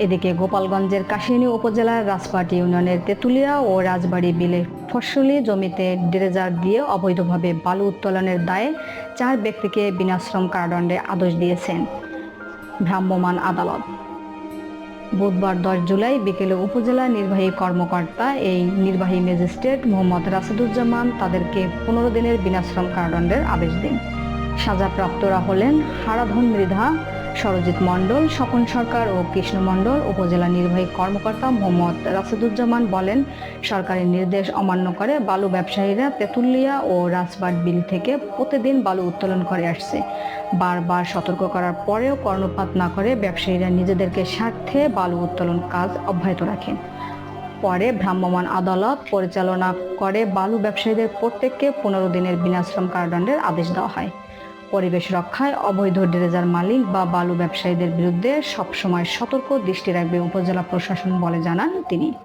এদিকে গোপালগঞ্জের কাশিয়ানী উপজেলার রাজপাট ইউনিয়নের তেঁতুলিয়া ও রাজবাড়ী বিলে ফসলি জমিতে ড্রেজার দিয়ে অবৈধভাবে বালু উত্তোলনের দায়ে 4 ব্যক্তিকে বিনাশ্রম কারাদণ্ডের আদেশ দিয়েছেন ভ্রাম্যমাণ আদালত। বুধবার 10 জুলাই বিকেলে উপজেলা নির্বাহী কর্মকর্তা নির্বাহী ম্যাজিস্ট্রেট মোহাম্মদ রাশেদুজ্জামান তাদেরকে 15 দিনের বিনাশ্রম কারাদণ্ডের আদেশ দেন। সাজাপ্রাপ্তরা হলেন হারাধন মৃধা, সরজিৎ মণ্ডল, স্বপন সরকার ও কৃষ্ণ মণ্ডল। উপজেলা নির্বাহী কর্মকর্তা মোহাম্মদ রাশেদুজ্জামান বলেন, সরকারি নির্দেশ অমান্য করে বালু ব্যবসায়ীরা তেঁতুলিয়া ও রাজবাট বিল থেকে প্রতিদিন বালু উত্তোলন করে আসছে। বারবার সতর্ক করার পরেও কর্ণপাত না করে ব্যবসায়ীরা নিজেদেরকে স্বার্থে বালু উত্তোলন কাজ অব্যাহত রাখেন। পরে ভ্রাম্যমাণ আদালত পরিচালনা করে বালু ব্যবসায়ীদের প্রত্যেককে 15 দিনের বিনাশ্রম কারাদণ্ডের আদেশ দেওয়া হয়। পরিবেশ রক্ষায় অবৈধ ড্রেজার মালিক বা বালু ব্যবসায়ীদের বিরুদ্ধে সবসময় সতর্ক দৃষ্টি রাখবে উপজেলা প্রশাসন বলে জানান তিনি।